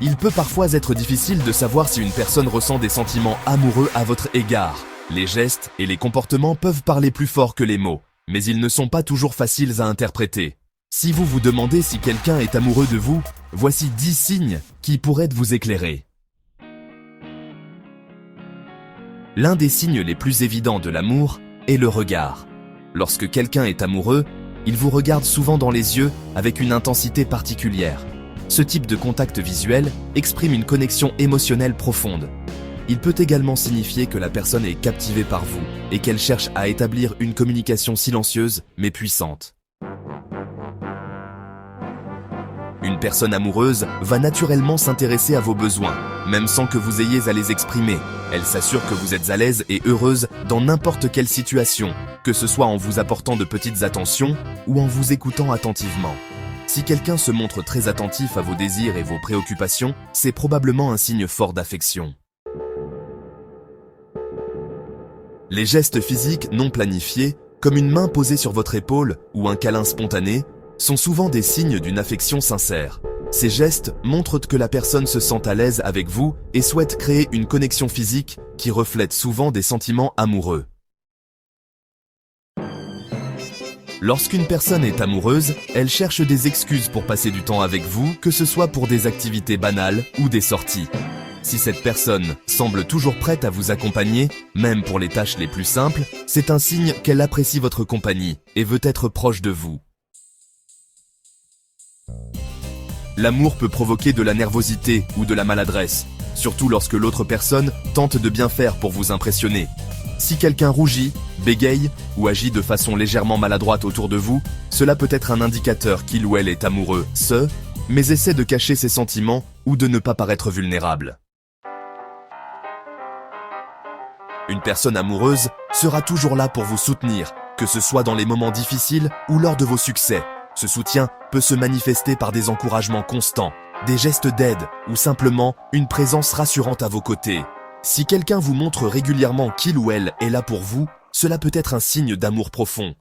Il peut parfois être difficile de savoir si une personne ressent des sentiments amoureux à votre égard. Les gestes et les comportements peuvent parler plus fort que les mots, mais ils ne sont pas toujours faciles à interpréter. Si vous vous demandez si quelqu'un est amoureux de vous, voici 10 signes qui pourraient vous éclairer. L'un des signes les plus évidents de l'amour est le regard. Lorsque quelqu'un est amoureux, il vous regarde souvent dans les yeux avec une intensité particulière. Ce type de contact visuel exprime une connexion émotionnelle profonde. Il peut également signifier que la personne est captivée par vous et qu'elle cherche à établir une communication silencieuse mais puissante. Une personne amoureuse va naturellement s'intéresser à vos besoins, même sans que vous ayez à les exprimer. Elle s'assure que vous êtes à l'aise et heureuse dans n'importe quelle situation, que ce soit en vous apportant de petites attentions ou en vous écoutant attentivement. Si quelqu'un se montre très attentif à vos désirs et vos préoccupations, c'est probablement un signe fort d'affection. Les gestes physiques non planifiés, comme une main posée sur votre épaule ou un câlin spontané, sont souvent des signes d'une affection sincère. Ces gestes montrent que la personne se sent à l'aise avec vous et souhaite créer une connexion physique qui reflète souvent des sentiments amoureux. Lorsqu'une personne est amoureuse, elle cherche des excuses pour passer du temps avec vous, que ce soit pour des activités banales ou des sorties. Si cette personne semble toujours prête à vous accompagner, même pour les tâches les plus simples, c'est un signe qu'elle apprécie votre compagnie et veut être proche de vous. L'amour peut provoquer de la nervosité ou de la maladresse, surtout lorsque l'autre personne tente de bien faire pour vous impressionner. Si quelqu'un rougit, bégaye ou agit de façon légèrement maladroite autour de vous, cela peut être un indicateur qu'il ou elle est amoureux, mais essaie de cacher ses sentiments ou de ne pas paraître vulnérable. Une personne amoureuse sera toujours là pour vous soutenir, que ce soit dans les moments difficiles ou lors de vos succès. Ce soutien peut se manifester par des encouragements constants, des gestes d'aide ou simplement une présence rassurante à vos côtés. Si quelqu'un vous montre régulièrement qu'il ou elle est là pour vous, cela peut être un signe d'amour profond.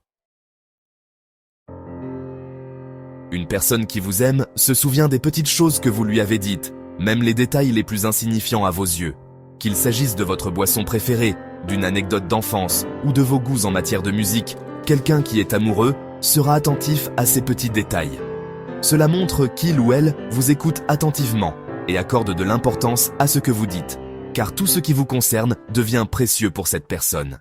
Une personne qui vous aime se souvient des petites choses que vous lui avez dites, même les détails les plus insignifiants à vos yeux. Qu'il s'agisse de votre boisson préférée, d'une anecdote d'enfance ou de vos goûts en matière de musique, quelqu'un qui est amoureux sera attentif à ces petits détails. Cela montre qu'il ou elle vous écoute attentivement et accorde de l'importance à ce que vous dites, car tout ce qui vous concerne devient précieux pour cette personne.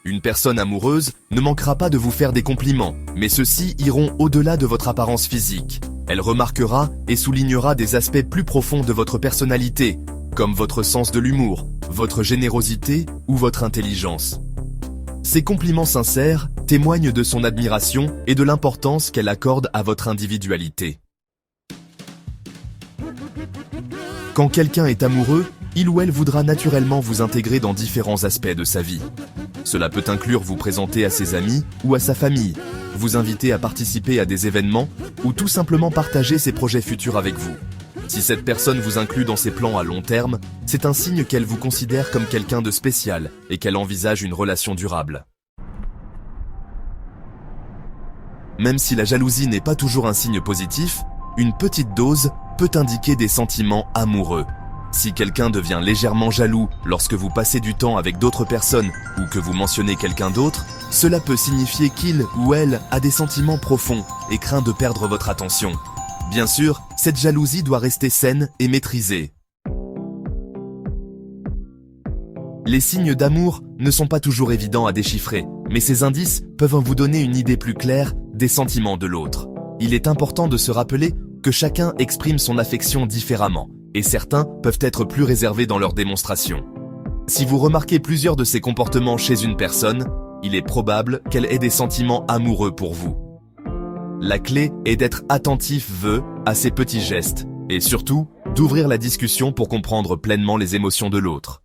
Une personne amoureuse ne manquera pas de vous faire des compliments, mais ceux-ci iront au-delà de votre apparence physique. Elle remarquera et soulignera des aspects plus profonds de votre personnalité, comme votre sens de l'humour, votre générosité ou votre intelligence. Ces compliments sincères témoignent de son admiration et de l'importance qu'elle accorde à votre individualité. Quand quelqu'un est amoureux, il ou elle voudra naturellement vous intégrer dans différents aspects de sa vie. Cela peut inclure vous présenter à ses amis ou à sa famille, vous inviter à participer à des événements ou tout simplement partager ses projets futurs avec vous. Si cette personne vous inclut dans ses plans à long terme, c'est un signe qu'elle vous considère comme quelqu'un de spécial et qu'elle envisage une relation durable. Même si la jalousie n'est pas toujours un signe positif, une petite dose peut indiquer des sentiments amoureux. Si quelqu'un devient légèrement jaloux lorsque vous passez du temps avec d'autres personnes ou que vous mentionnez quelqu'un d'autre, cela peut signifier qu'il ou elle a des sentiments profonds et craint de perdre votre attention. Bien sûr, cette jalousie doit rester saine et maîtrisée. Les signes d'amour ne sont pas toujours évidents à déchiffrer, mais ces indices peuvent vous donner une idée plus claire des sentiments de l'autre. Il est important de se rappeler que chacun exprime son affection différemment, et certains peuvent être plus réservés dans leur démonstration. Si vous remarquez plusieurs de ces comportements chez une personne, il est probable qu'elle ait des sentiments amoureux pour vous. La clé est d'être attentif à ces petits gestes, et surtout, d'ouvrir la discussion pour comprendre pleinement les émotions de l'autre.